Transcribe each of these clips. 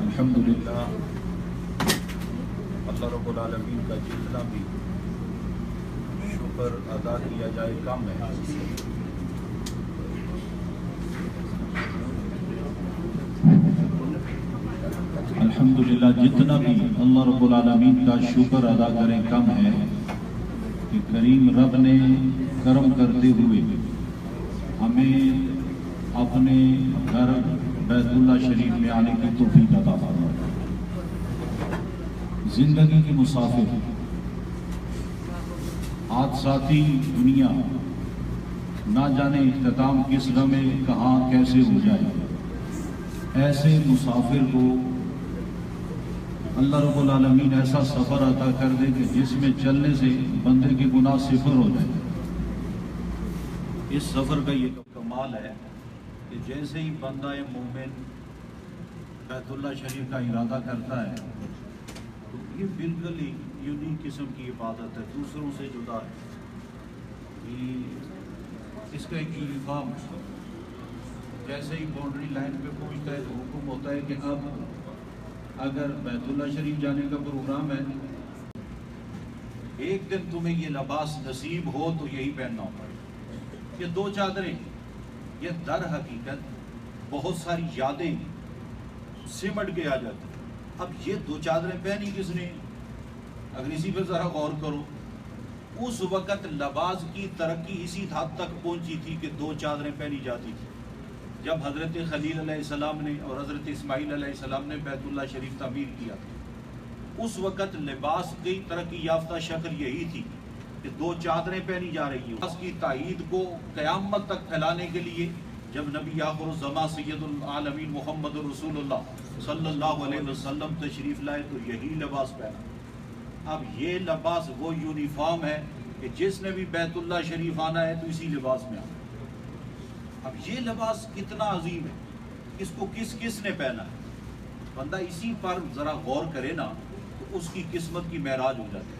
الحمدللہ اللہ رب العالمین کا جتنا بھی شکر ادا کیا جائے کم ہے. الحمدللہ جتنا بھی اللہ رب العالمین کا شکر ادا کریں کم ہے کہ کریم رب نے کرم کرتے ہوئے ہمیں اپنے گھر بیت اللہ شریف میں آنے کی توفیق عطا فرمائے. زندگی کی مسافر حادثاتی دنیا نہ جانے اختتام کس لمحے کہاں کیسے ہو جائے. ایسے مسافر کو اللہ رب العالمین ایسا سفر عطا کر دے کہ جس میں چلنے سے بندے کے گناہ صفر ہو جائے. اس سفر کا یہ کمال ہے کہ جیسے ہی بندہ مومن بیت اللہ شریف کا ارادہ کرتا ہے تو یہ بالکل ہی یونیک قسم کی عبادت ہے، دوسروں سے جدا ہے. اس کا ایک یونیفارم جیسے ہی باؤنڈری لائن پہ پہنچتا ہے تو حکم ہوتا ہے کہ اب اگر بیت اللہ شریف جانے کا پروگرام ہے ایک دن تمہیں یہ لباس نصیب ہو تو یہی پہننا ہوگا. یہ دو چادریں یہ در حقیقت بہت ساری یادیں سمٹ کے آ جاتی. اب یہ دو چادریں پہنی کس نے؟ اگر اسی پہ ذرا غور کرو، اس وقت لباس کی ترقی اسی حد تک پہنچی تھی کہ دو چادریں پہنی جاتی تھی. جب حضرت خلیل علیہ السلام نے اور حضرت اسماعیل علیہ السلام نے بیت اللہ شریف تعمیر کیا، اس وقت لباس کی ترقی یافتہ شکل یہی تھی کہ دو چادریں پہنی جا رہی ہیں. اس کی تائید کو قیامت تک پھیلانے کے لیے جب نبی آخر الزمان سید العالمین محمد رسول اللہ صلی اللہ علیہ وسلم تشریف لائے تو یہی لباس پہنا. اب یہ لباس وہ یونیفارم ہے کہ جس نے بھی بیت اللہ شریف آنا ہے تو اسی لباس میں آنا. اب یہ لباس کتنا عظیم ہے، اس کو کس کس نے پہنا ہے. بندہ اسی پر ذرا غور کرے نا تو اس کی قسمت کی معراج ہو جاتی ہے.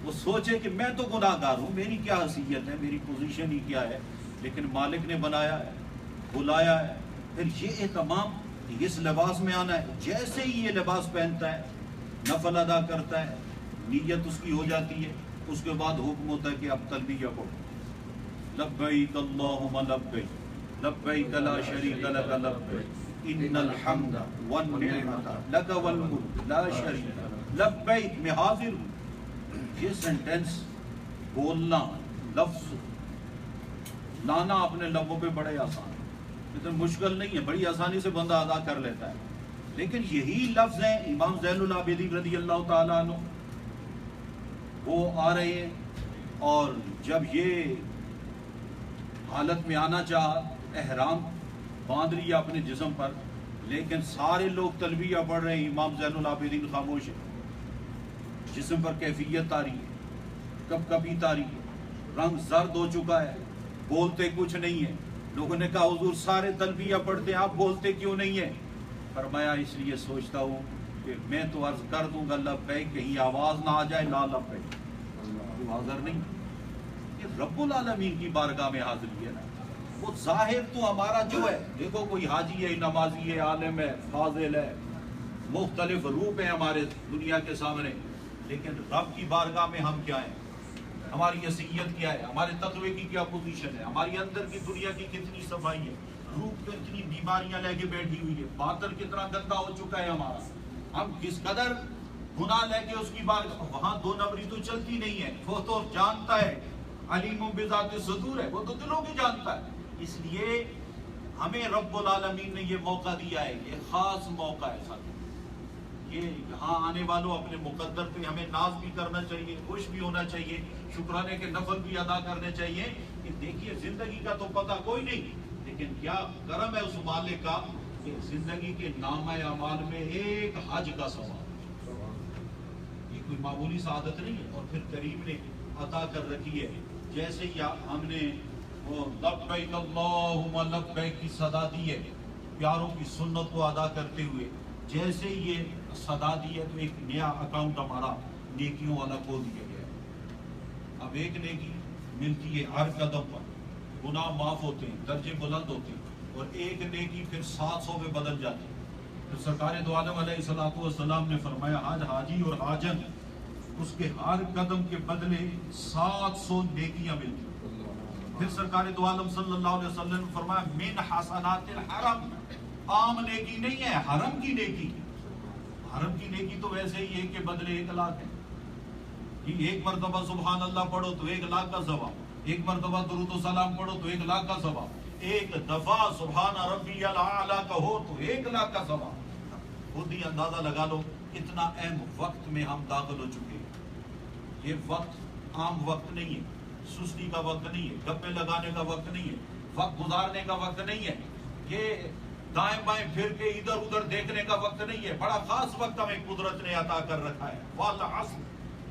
وہ سوچے کہ میں تو گناہ گار ہوں، میری کیا حیثیت ہے، میری پوزیشن ہی کیا ہے، لیکن مالک نے بنایا ہے، بلایا ہے. پھر یہ اہتمام اس لباس میں آنا ہے. جیسے ہی یہ لباس پہنتا ہے نفل ادا کرتا ہے، نیت اس کی ہو جاتی ہے. اس کے بعد حکم ہوتا ہے کہ اب تلبیہ پڑھو، لبیک اللہم لبیک لبیک لا شریک لک لبیک ان الحمد والنعمت لک والملک لا شریک لبیک میں حاضر ہوں. یہ سینٹنس بولنا، لفظ لانا اپنے لبوں پہ بڑے آسان ہے، اتنا مشکل نہیں ہے، بڑی آسانی سے بندہ ادا کر لیتا ہے. لیکن یہی لفظ ہیں امام زین العابدین رضی اللہ تعالیٰ عنہ وہ آ رہے ہیں اور جب یہ حالت میں آنا چاہا احرام باندھ لیا اپنے جسم پر، لیکن سارے لوگ تلبیہ پڑھ رہے ہیں، امام زین العابدین خاموش ہے. جسم پر کیفیت آ رہی ہے، کب کبھی آ رہی ہے، رنگ زرد ہو چکا ہے، بولتے کچھ نہیں ہے. لوگوں نے کہا حضور سارے تلبیہ پڑھتے ہیں، آپ بولتے کیوں نہیں ہیں؟ فرمایا اس لیے سوچتا ہوں کہ میں تو عرض کر دوں گا لبیک، کہیں آواز نہ آ جائے لا لبیک، تو حاضر نہیں. یہ رب العالمین کی بارگاہ میں حاضری ہے نا. وہ ظاہر تو ہمارا جو ہے، دیکھو کوئی حاجی ہے، نمازی ہے، عالم ہے، فاضل ہے، مختلف روپ ہیں ہمارے دنیا کے سامنے، لیکن رب کی بارگاہ میں ہم کیا ہیں؟ ہماری حیثیت کیا ہے؟ ہمارے تقوی کی کیا پوزیشن ہے؟ ہماری اندر کی دنیا کی کتنی صفائی ہے؟ روح پہ کتنی بیماریاں لے کے بیٹھی ہوئی ہے؟ باطن کتنا گندا ہو چکا ہے ہمارا؟ ہم کس قدر گناہ لے کے اس کی بارگاہ، وہاں دو نمبری تو چلتی نہیں ہے. وہ تو جانتا ہے، علیم بذات الصدور ہے، وہ تو دلوں کی جانتا ہے. اس لیے ہمیں رب العالمین نے یہ موقع دیا ہے، یہ خاص موقع ہے. ساتھ یہ یہاں آنے والوں اپنے مقدر پہ ہمیں ناز بھی کرنا چاہیے، خوش بھی ہونا چاہیے، شکرانے کے نفل بھی ادا کرنے چاہیے کہ دیکھیے زندگی کا تو پتہ کوئی نہیں، لیکن کیا کرم ہے اس مالک کا کہ زندگی کے نامہ اعمال میں ایک حج کا ثواب. یہ کوئی معمولی سعادت نہیں ہے. اور پھر کریم نے عطا کر رکھی ہے. جیسے ہی ہم نے وہ لبیک اللہم لبیک کی صدا دی ہے، پیاروں کی سنت کو ادا کرتے ہوئے، جیسے یہ صدا دی ہے تو ایک نیا اکاؤنٹ ہمارا نیکیوں والا کھول دیا گیا ہے. اب ایک نیکی ملتی ہے ہر قدم پر. گناہ معاف ہوتے ہیں، درجے بلند ہوتے ہیں، اور ایک نیکی پھر 700 میں بدل جاتی ہے۔ پھر سرکار دو عالم علیہ الصلوۃ والسلام نے فرمایا آج حاجی اور حاجن اس کے ہر قدم کے بدلے 700 نیکیاں ملتی ہیں۔ پھر سرکار دو عالم صلی اللہ علیہ وسلم نے فرمایا من حسنات الحرم، عام نیکی نہیں ہے، حرم کی نیکی۔ حرم کی نیکی تو ویسے ہی ایک کے بدلے 1 لاکھ ہے، کہ ایک مرتبہ سبحان اللہ پڑھو تو 1 لاکھ کا ثواب، ایک مرتبہ درود و سلام پڑھو تو 1 لاکھ کا ثواب، ایک دفعہ سبحان ربی الاعلیٰ کہو تو 1 لاکھ کا ثواب۔ خود ہی اندازہ لگا لو اتنا اہم وقت میں ہم داخل ہو چکے ہیں۔ یہ وقت عام وقت نہیں ہے، سستی کا وقت نہیں ہے، گپے لگانے کا وقت نہیں ہے، وقت گزارنے کا وقت نہیں ہے، یہ دائیں بائیں پھر کے ادھر ادھر دیکھنے کا وقت نہیں ہے۔ بڑا خاص وقت ہمیں قدرت نے عطا کر رکھا ہے۔ والعصر،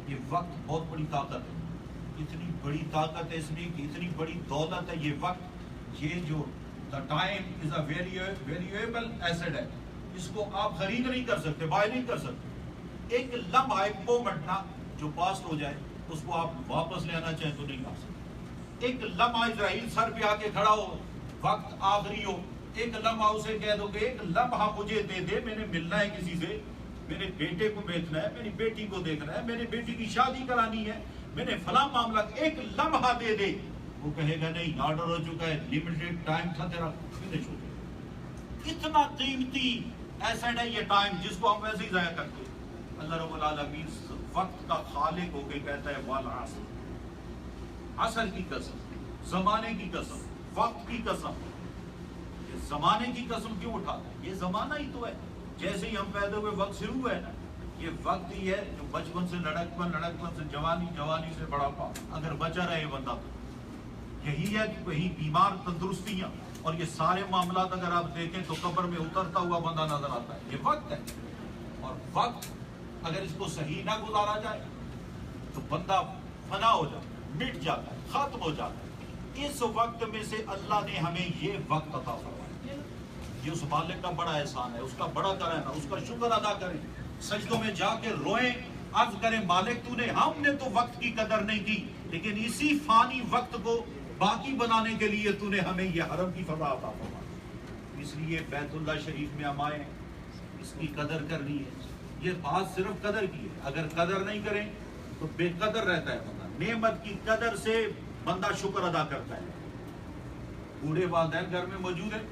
یہ وقت بہت بڑی طاقت ہے، اتنی بڑی طاقت ہے اس میں کہ اتنی بڑی دولت ہے یہ وقت۔ یہ جو the time is a valuable asset ہے، اس کو آپ خرید نہیں کر سکتے، بائی نہیں کر سکتے۔ ایک لمحہ، ایک مومنٹ نا جو پاسٹ ہو جائے اس کو آپ واپس لینا چاہیں تو نہیں لا سکتے۔ ایک لمحہ اسرائیل سر پہ آ کے کھڑا ہو، وقت آخری ہو، ایک لمحہ اسے کہہ دو کہ ایک لمحہ مجھے دے دے، میں نے ملنا ہے کسی سے، میرے بیٹے کو دیکھنا ہے، میری بیٹی کو دیکھنا ہے، میری بیٹی کی شادی کرانی ہے، میں نے فلاں معاملہ، ایک لمحہ دے دے، وہ کہے گا نہیں آرڈر ہو چکا ہے، لمیٹڈ ٹائم تھا تیرا، فنش ہو گیا۔ اتنا قیمتی ایسٹ ہے یہ ٹائم، جس کو ہم ویسے ہی ضائع کرتے ہیں۔ اللہ رب العالمین وقت کا خالق ہو کے کہتا ہے والعصر، عصر کی قسم، زمانے کی قسم، وقت کی قسم۔ یہ زمانے کی قسم کیوں اٹھاتا ہے؟ یہ زمانہ ہی تو ہے، جیسے ہی ہم پیدا ہوئے وقت شروع ہے نا، یہ وقت ہی ہے جو بچپن سے لڑکپن، لڑکپن سے جوانی، جوانی سے بڑھاپا، اگر بچا رہے بندہ تو یہی ہے کہ کہیں بیمار تندرستیاں اور یہ سارے معاملات اگر آپ دیکھیں تو قبر میں اترتا ہوا بندہ نظر آتا ہے۔ یہ وقت ہے، اور وقت اگر اس کو صحیح نہ گزارا جائے تو بندہ فنا ہو جاتا ہے، مٹ جاتا ہے، ختم ہو جاتا ہے۔ اس وقت میں سے اللہ نے ہمیں یہ وقت عطا فرمایا، یہ اس مالک کا بڑا احسان ہے، اس کا بڑا کرم ہے، اس کا شکر ادا کریں، سجدوں میں جا کے روئیں، عرض کریں مالک تو نے، ہم نے تو وقت کی قدر نہیں کی، لیکن اسی فانی وقت کو باقی بنانے کے لیے تو نے ہمیں یہ حرم کی فضا عطا فرمائی۔ اس لیے بیت اللہ شریف میں ہم آئے، اس کی قدر کرنی ہے۔ یہ بات صرف قدر کی ہے، اگر قدر نہیں کریں تو بے قدر رہتا ہے بندہ۔ نعمت کی قدر سے بندہ شکر ادا کرتا ہے۔ بوڑھے والدین گھر میں موجود ہیں،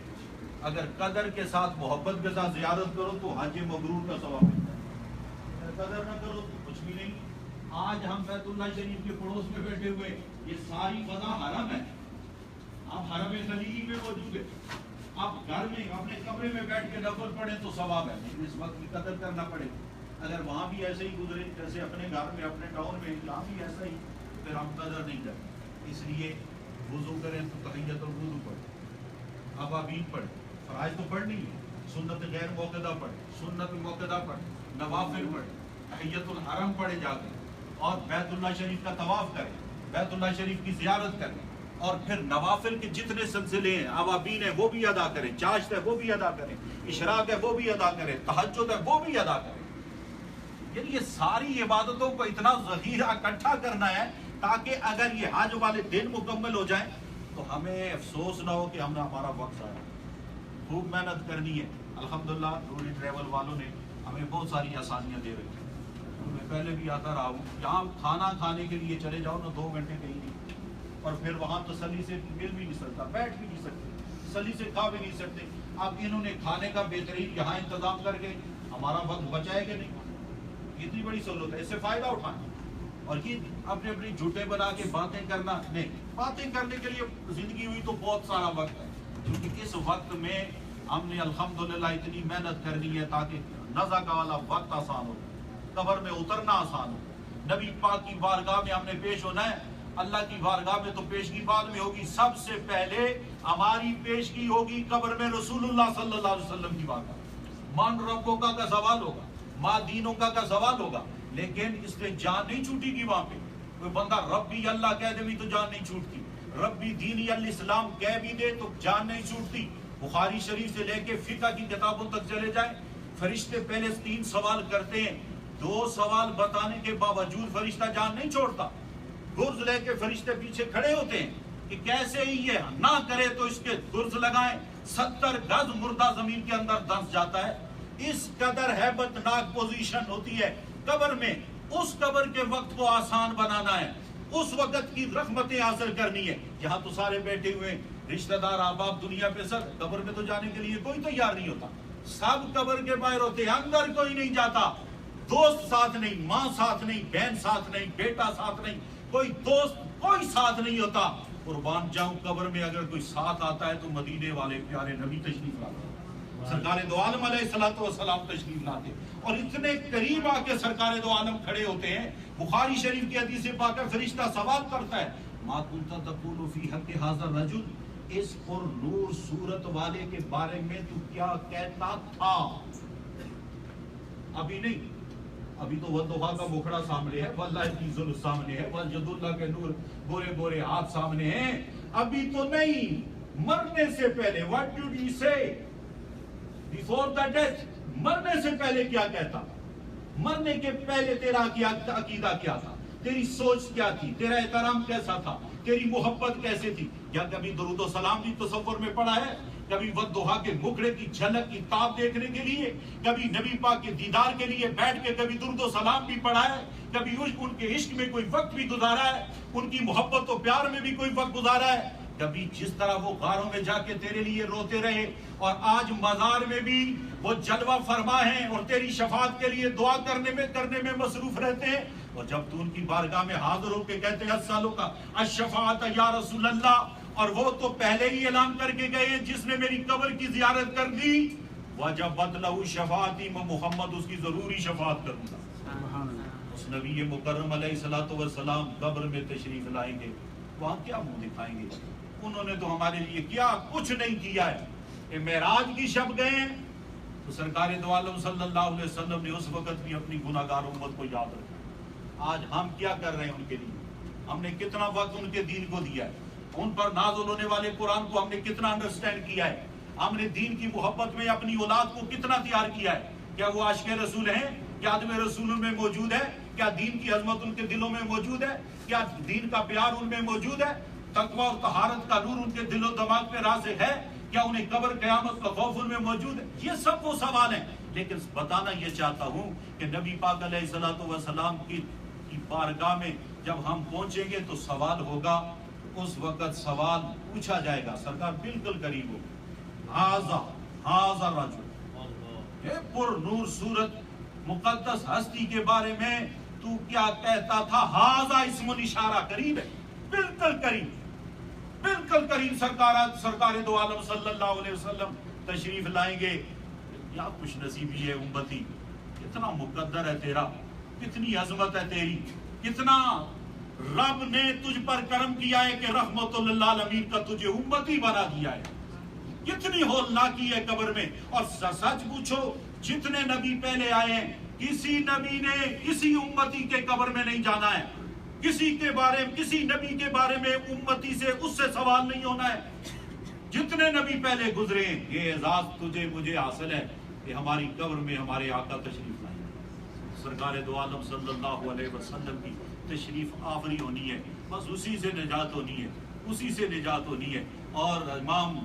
اگر قدر کے ساتھ، محبت کے ساتھ زیارت کرو تو حج مبرور کا ثواب ملتا ہے، اگر قدر نہ کرو تو کچھ بھی نہیں۔ آج ہم بیت اللہ شریف کے پڑوس میں بیٹھے ہوئے، یہ ساری فضا حرم ہے، آپ حرم خلیلی میں موجود ہیں، آپ گھر میں اپنے کمرے میں بیٹھ کے نفل پڑھیں تو ثواب ہے، لیکن اس وقت کی قدر کرنا پڑے گا۔ اگر وہاں بھی ایسے ہی گزرے جیسے اپنے گھر میں، اپنے ٹاؤن میں، یہاں بھی ایسا ہی، پھر ہم قدر نہیں کرتے۔ اس لیے وضو کریں تو تحیۃ الوضو پڑھیں، ابابین پڑھیں، فرائض تو پڑھنی ہے، سنت غیر موقدہ پڑھیں، سنت موقدہ پڑھیں، نوافل پڑھیں، تحیۃ الحرم پڑھے جا کے، اور بیت اللہ شریف کا طواف کریں، بیت اللہ شریف کی زیارت کریں، اور پھر نوافل کے جتنے سلسلے ہیں، اوابین ہیں وہ بھی ادا کریں، چاشت ہے وہ بھی ادا کریں، اشراق ہے وہ بھی ادا کریں، تہجد ہے وہ بھی ادا کریں۔ یعنی یہ ساری عبادتوں کو اتنا ذخیرہ اکٹھا کرنا ہے تاکہ اگر یہ حج والے دن مکمل ہو جائیں تو ہمیں افسوس نہ ہو کہ ہم نے ہمارا وقت ضائع۔ خوب محنت کرنی ہے۔ الحمدللہ ٹور اینڈ ٹریول والوں نے ہمیں بہت ساری آسانیاں دے رکھی ہیں، میں پہلے بھی آتا رہا ہوں، یہاں کھانا کھانے کے لیے چلے جاؤ نا 2 گھنٹے کہیں نہیں، اور پھر وہاں تسلی سے مل بھی نہیں سکتا، بیٹھ بھی نہیں سکتے، تسلی سے کھا بھی نہیں سکتے۔ اب انہوں نے کھانے کا بہترین یہاں انتظام کر کے ہمارا وقت بچائے کہ نہیں؟ اتنی بڑی سہولت ہے، اس سے فائدہ اٹھانا، اور یہ اپنے اپنی جھوٹے بنا کے باتیں کرنا نہیں۔ باتیں کرنے کے لیے زندگی ہوئی تو بہت سارا وقت ہے، کیونکہ اس وقت میں ہم نے الحمدللہ اتنی محنت کرنی ہے تاکہ نزع والا وقت آسان ہو، قبر میں اترنا آسان ہو، نبی پاک کی بارگاہ میں ہم نے پیش ہونا ہے۔ اللہ کی بارگاہ میں تو پیشگی بعد میں ہوگی، سب سے پہلے ہماری پیشگی ہوگی قبر میں رسول اللہ صلی اللہ علیہ وسلم کی بارگاہ۔ من ربوں کا سوال ہوگا، ماں دینوں کا سوال ہوگا، لیکن اس سے جان نہیں چھوٹے گی۔ وہاں پہ کوئی بندہ ربی اللہ کہہ دے بھی تو جان نہیں چھوٹتی، ربی دینی الاسلام کہہ بھی دے تو جان نہیں چھوٹتی۔ بخاری شریف سے لے کے فقہ کی کتابوں تک چلے جائیں، فرشتے پہلے 3 سوال کرتے ہیں، 2 سوال بتانے کے باوجود فرشتہ جان نہیں چھوڑتا، گرز لے کے فرشتے پیچھے کھڑے ہوتے ہیں، کہ کیسے ہی یہ نہ کرے تو اس کے گرز لگائیں، 70 گز مردہ زمین کے اندر دھنس جاتا ہے۔ اس قدر ہیبت ناک پوزیشن ہوتی ہے قبر میں۔ اس قبر کے وقت کو آسان بنانا ہے، اس وقت کی رحمتیں حاصل کرنی ہے۔ یہاں تو سارے بیٹھے ہوئے رشتہ دار احباب دنیا پہ، سر قبر میں تو جانے کے لیے کوئی تیار نہیں ہوتا، سب قبر کے باہر ہوتے، اندر کوئی نہیں جاتا، دوست ساتھ نہیں، ماں ساتھ نہیں، بہن ساتھ نہیں، بیٹا ساتھ نہیں، کوئی دوست کوئی ساتھ نہیں ہوتا۔ قربان جاؤں قبر میں اگر کوئی ساتھ آتا ہے تو مدینے والے پیارے نبی تشریف لاتے، سرکار دو عالم علیہ الصلوۃ والسلام تشریف لاتے، اور اتنے قریب آ کے سرکار دو عالم کھڑے ہوتے ہیں۔ بخاری شریف کی حدیث پاک ہے، فرشتہ سوال کرتا ہے، ما کنت تقول فی حق ھذا الرجل، اس پر نور صورت والے کے بارے میں تو کیا کہتا تھا؟ ابھی نہیں، ابھی تو والضحیٰ کا مکھڑا سامنے ہے، واللہ کی ظلم سامنے ہے، والجد اللہ کے نور بورے بورے ہاتھ سامنے ہیں، ابھی تو نہیں۔ مرنے سے پہلے what did he say before the death؟ مرنے سے پہلے کیا کہتا؟ مرنے کے پہلے تیرا عقیدہ کیا تھا؟ تیری سوچ کیا تھی؟ تیرا احترام کیسا تھا؟ تیری محبت کیسے تھی؟ کیا کبھی درود و سلام بھی تصور میں پڑا ہے؟ کبھی والضحیٰ کے مکھڑے کی جھلک کی تاب دیکھنے کے لیے، کبھی نبی پاک کے دیدار کے لیے بیٹھ کے کبھی درود و سلام بھی پڑھا ہے؟ کبھی ان کے عشق میں کوئی وقت بھی گزارا ہے؟ ان کی محبت و پیار میں بھی کوئی وقت گزارا ہے؟ کبھی جس طرح وہ غاروں میں جا کے تیرے لیے روتے رہے اور آج مزار میں بھی وہ جلوہ فرما ہیں اور تیری شفاعت کے لیے دعا کرنے میں مصروف رہتے ہیں، اور جب تو ان کی بارگاہ میں حاضر ہو کے کہتے ہیں اسألک الشفاعۃ یا رسول اللہ، اور وہ تو پہلے ہی اعلان کر کے گئے ہیں جس نے میری قبر کی زیارت کر دی وجبت لہ شفاعتی، میں محمد اس کی ضروری شفاعت کروں گا۔ اس نبی مکرم علیہ الصلوۃ والسلام قبر میں تشریف لائیں گے، وہاں کیا منہ دکھائیں گے؟ انہوں نے تو ہمارے لیے کیا کچھ نہیں کیا ہے۔ کہ معراج کی شب گئے ہیں تو سرکار دو عالم صلی اللہ علیہ وسلم نے اس وقت بھی اپنی گناہگار امت کو یاد رکھا۔ آج ہم کیا کر رہے ہیں ان کے لیے؟ ہم نے کتنا وقت ان کے دین کو دیا ہے؟ ان پر نازل ہونے والے قرآن کو ہم نے کتنا انڈرسٹینڈ کیا ہے؟ ہم نے دین کی محبت میں اپنی اولاد کو کتنا تیار کیا ہے؟ کیا وہ عاشق رسول ہیں؟ کیا عدم رسول میں موجود ہے؟ کیا دین کی عظمت ان کے دلوں میں موجود ہے؟ کیا دین کا پیار ان میں موجود ہے؟ تقویٰ اور طہارت کا نور ان کے دل و دماغ پہ راسخ ہے؟ کیا انہیں قبر قیامت کا خوف ان میں موجود ہے؟ یہ سب وہ سوال ہیں، لیکن بتانا یہ چاہتا ہوں کہ نبی پاک علیہ الصلوۃ والسلام کی بارگاہ میں جب ہم پہنچیں گے تو سوال ہوگا، اس وقت سوال پوچھا جائے گا، سرکار بالکل قریب ہو، ھذا رجل، یہ پر نور صورت مقدس ہستی کے بارے میں تو کیا کہتا تھا؟ ھذا اسم الاشارہ، قریب ہے، بالکل قریب، بالکل قریب۔ سرکار دو عالم صلی اللہ علیہ وسلم تشریف لائیں گے۔ یا خوش نصیبی ہے امتی، کتنا مقدر ہے تیرا، کتنی عظمت ہے تیری، کتنا رب نے تجھ پر کرم کیا ہے کہ رحمت للعالمین کا تجھے امتی بنا دیا ہے۔ کتنی ہولناکی ہے قبر میں۔ اور سچ پوچھو، جتنے نبی پہلے آئے ہیں، کسی نبی نے کسی امتی کے قبر میں نہیں جانا ہے، کسی نبی کے بارے میں امتی سے اس سے سوال نہیں ہونا ہے۔ جتنے نبی پہلے گزرے ہیں، یہ اعزاز تجھے مجھے حاصل ہے کہ ہماری قبر میں ہمارے آقا تشریف لائیں، سرکار دو عالم صلی اللہ علیہ وسلم کی تشریف آوری ہونی ہے، بس اسی سے نجات ہونی ہے، اسی سے نجات ہونی ہے۔ اور امام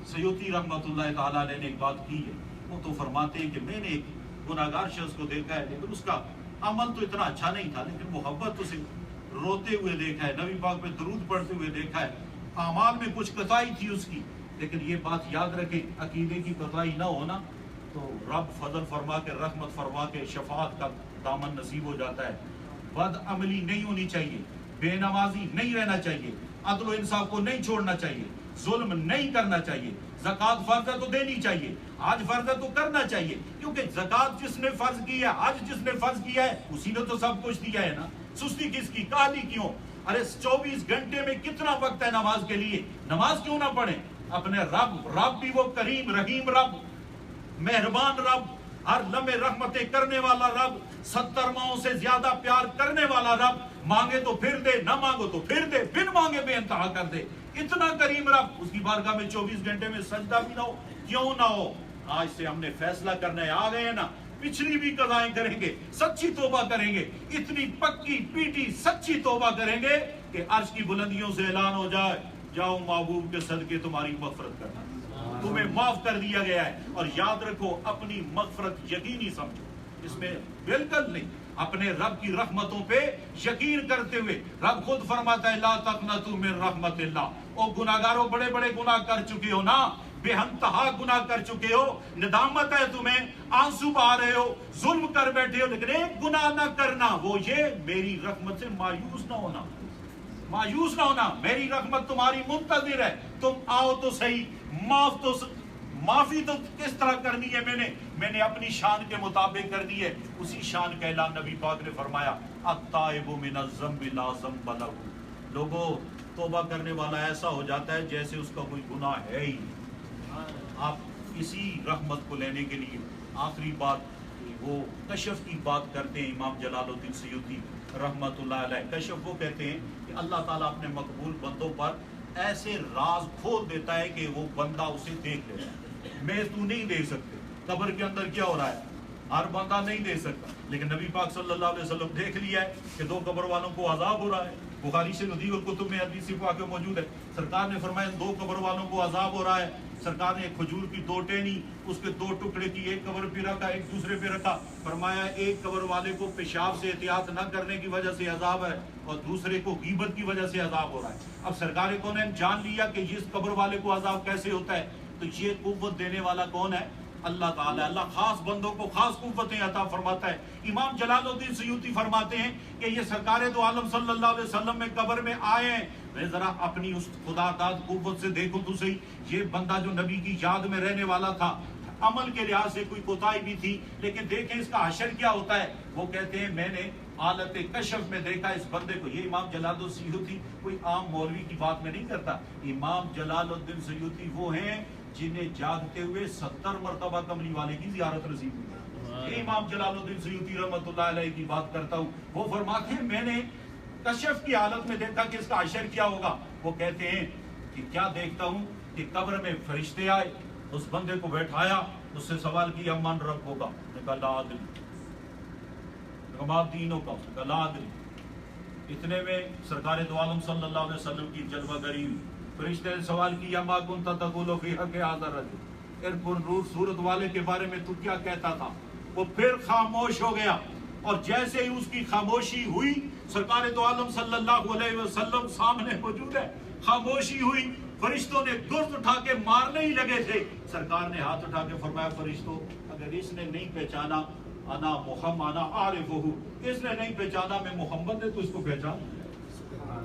سیوطی رحمۃ اللہ تعالیٰ نے ایک بات کی ہے، وہ تو فرماتے ہیں کہ میں نے ایک گناہگار شخص کو دیکھا ہے، لیکن اس کا عمل تو اتنا اچھا نہیں تھا، لیکن محبت اسے روتے ہوئے دیکھا ہے، نبی پاک پہ درود پڑھتے ہوئے دیکھا ہے، اعمال میں کچھ کوتاہی تھی اس کی، لیکن یہ بات یاد رکھیں، عقیدے کی کوتاہی نہ ہونا تو رب فضل فرما کے رحمت فرما کے شفاعت کا دامن نصیب ہو جاتا ہے۔ بد عملی نہیں ہونی چاہیے، بے نمازی نہیں رہنا چاہیے، عدل و انصاف کو نہیں چھوڑنا چاہیے، ظلم نہیں کرنا چاہیے، زکوٰۃ فرض ہے تو دینی چاہیے، حج فرض ہے تو کرنا چاہیے، کیونکہ زکوٰۃ جس نے فرض کی ہے، حج جس نے فرض کیا ہے، اسی نے تو سب کچھ دیا ہے نا۔ سستی کس کی، کاہلی کیوں؟ ارے 24 گھنٹے میں کتنا وقت ہے نماز کے لیے، نماز کیوں نہ پڑھیں؟ اپنے رب بھی وہ کریم رحیم رب، مہربان رب، ہر لمحے رحمتیں کرنے والا رب، 70 ماہوں سے زیادہ پیار کرنے والا رب، مانگے تو پھر دے، نہ مانگو تو پھر دے، بن مانگے بے انتہا کر دے، اتنا کریم رب، اس کی بارگاہ میں 24 گھنٹے میں سجدہ بھی نہ ہو، کیوں نہ ہو؟ آج سے ہم نے فیصلہ کرنا ہے، آ گئے ہیں نا، پچھلی بھی قضائیں کریں گے، سچی توبہ کریں گے، اتنی پکی پیٹی سچی توبہ کریں گے کہ عرش کی بلندیوں سے اعلان ہو جائے جاؤ محبوب کے صدقے تمہاری مغفرت کرنا، تمہیں معاف کر دیا گیا ہے۔ اور یاد رکھو اپنی مغفرت یقینی سمجھو، اس میں بالکل نہیں، اپنے رب کی رحمتوں پہ یقین کرتے ہوئے رب خود فرماتا ہے لا تقنطوا من رحمت اللہ۔ او گناہگاروں بڑے بڑے گناہ کر چکے ہو نا، بے انتہا گناہ کر چکے ہو، ندامت ہے تمہیں، آنسو بہا رہے ہو، ظلم کر بیٹھے ہو، لیکن ایک گناہ نہ کرنا، وہ یہ میری رحمت سے مایوس نہ ہونا، مایوس نہ ہونا، میری رحمت تمہاری منتظر ہے، تم آؤ تو صحیح، معافی تو کس طرح کرنی ہے، میں نے اپنی شان کے مطابق کر دی ہے، اسی شان کا اعلان نبی پاک نے فرمایا التائب من الذنب لا ذنب لہ۔ لوگوں توبہ کرنے والا ایسا ہو جاتا ہے جیسے اس کا کوئی گناہ ہے ہی نہیں۔ آپ اسی رحمت کو لینے کے لیے آخری بات وہ کشف کی بات کرتے ہیں امام جلال الدین سیوطی رحمت اللہ علیہ۔ کشف وہ کہتے ہیں کہ اللہ تعالیٰ اپنے مقبول بندوں پر ایسے راز کھول دیتا ہے کہ وہ بندہ اسے دیکھ لیتا ہے۔ میں تو نہیں دیکھ سکتے قبر کے اندر کیا ہو رہا ہے، ہر بندہ نہیں دیکھ سکتا، لیکن نبی پاک صلی اللہ علیہ وسلم دیکھ لیا ہے کہ دو قبر والوں کو عذاب ہو رہا ہے۔ بخاری سے ندی اور کتب میں حدیث پاک موجود ہے، سرکار نے فرمایا دو قبر والوں کو عذاب ہو رہا ہے۔ سرکار نے ایک کھجور کی دو ٹہنی اس کے دو ٹکڑے کی، ایک قبر پہ رکھا ایک دوسرے پہ رکھا، فرمایا ایک قبر والے کو پیشاب سے احتیاط نہ کرنے کی وجہ سے عذاب ہے اور دوسرے کو غیبت کی وجہ سے عذاب ہو رہا ہے۔ اب سرکار کونین جان لیا کہ اس قبر والے کو عذاب کیسے ہوتا ہے، تو یہ قوت دینے والا کون ہے؟ اللہ تعالیٰ۔ اللہ خاص بندوں کو خاص قوتیں عطا فرماتا ہے۔ امام جلال الدین سیوطی فرماتے ہیں کہ یہ سرکار دو عالم صلی اللہ علیہ وسلم میں قبر میں آئے ہیں، میں ذرا اپنی اس خدا داد قوت سے دیکھوں تو صحیح، یہ بندہ جو نبی کی یاد میں رہنے والا تھا، عمل کے لحاظ سے کوئی کوتاہی بھی تھی، لیکن دیکھیں اس کا حشر کیا ہوتا ہے۔ وہ کہتے ہیں میں نے حالت کشف میں دیکھا اس بندے کو۔ یہ امام جلال الدین سیوطی کوئی عام مولوی کی بات میں نہیں کرتا، امام جلال الدین سیوطی وہ ہیں جنہیں جاگتے ہوئے 70 مرتبہ کملی والے کی زیارت نصیب ہوئی۔ یہ امام جلال الدین سیوطی رحمت اللہ علیہ کی بات کرتا ہوں۔ وہ فرماتے ہیں میں نے کشف کی حالت میں دیکھا کہ اس کا حشر کیا ہوگا۔ وہ کہتے ہیں کہ کیا دیکھتا ہوں کہ قبر میں فرشتے آئے، اس بندے کو بیٹھایا، اس سے سوال کیا من رب ہوگا، نے کہا لا ادری، دینوں کا، نے کہا لا ادری۔ اتنے میں سرکار دو عالم صلی اللہ علیہ وسلم کی جلوہ گری ہوئی۔ فرشتے نے سوال کیا ما کنت تقول فی حق ھذا الرجل، ان پر نور صورت والے کے بارے میں تو کیا کہتا تھا؟ وہ پھر خاموش ہو گیا، اور جیسے ہی اس کی خاموشی ہوئی، سرکار دو عالم صلی اللہ علیہ وسلم سامنے موجود ہے، خاموشی ہوئی، فرشتوں نے گرد اٹھا کے مارنے ہی لگے تھے، سرکار نے ہاتھ اٹھا کے فرمایا فرشتوں اگر اس نے نہیں پہچانا انا محمد انا عارفہ، اس نے نہیں پہچانا میں محمد نے تو اس کو پہچانا۔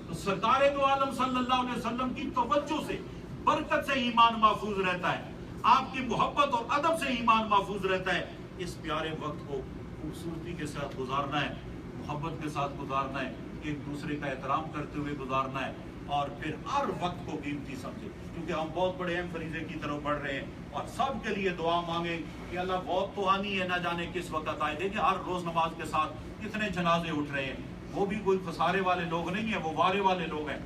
تو سرکار دو عالم صلی اللہ علیہ وسلم کی توجہ سے، برکت سے ایمان محفوظ رہتا ہے، آپ کی محبت اور ادب سے ایمان محفوظ رہتا ہے۔ اس پیارے وقت کو خوبصورتی کے ساتھ گزارنا ہے، محبت کے ساتھ گزارنا ہے، ایک دوسرے کا احترام کرتے ہوئے گزارنا ہے، اور پھر ہر وقت کو قیمتی سمجھے، کیونکہ ہم بہت بڑے اہم فریضے کی طرف بڑھ رہے ہیں، اور سب کے لیے دعا مانگیں کہ اللہ بہت تو آنی ہے، نہ جانے کس وقت آئے۔ دیکھیں ہر روز نماز کے ساتھ کتنے جنازے اٹھ رہے ہیں، وہ بھی کوئی خسارے والے لوگ نہیں ہیں، وہ وارے والے لوگ ہیں۔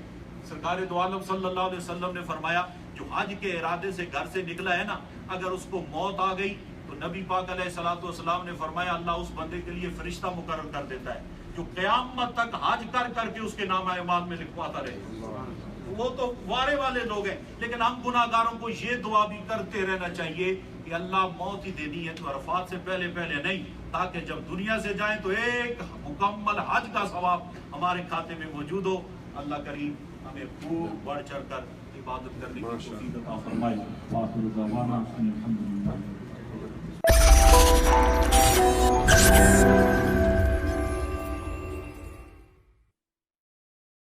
سرکار دو عالم صلی اللہ علیہ وسلم نے فرمایا جو حج کے ارادے سے گھر سے نکلا ہے نا، اگر اس کو موت آ گئی تو نبی پاک علیہ الصلوۃ والسلام نے فرمایا اللہ اس بندے کے لیے فرشتہ مقرر کر دیتا ہے جو قیامت تک حج کر کر کے اس کے نامہ اعمال میں لکھواتا رہے۔ وہ تو وارے والے لوگ ہیں، لیکن ہم گناہ گاروں کو یہ دعا بھی کرتے رہنا چاہیے کہ اللہ موت ہی دینی ہے تو عرفات سے پہلے نہیں، تاکہ جب دنیا سے جائیں تو ایک مکمل حج کا ثواب ہمارے کھاتے میں موجود ہو۔ اللہ کریم ہمیں خوب بڑھ چڑھ کر عبادت کرنے کی توفیق عطا فرمائے۔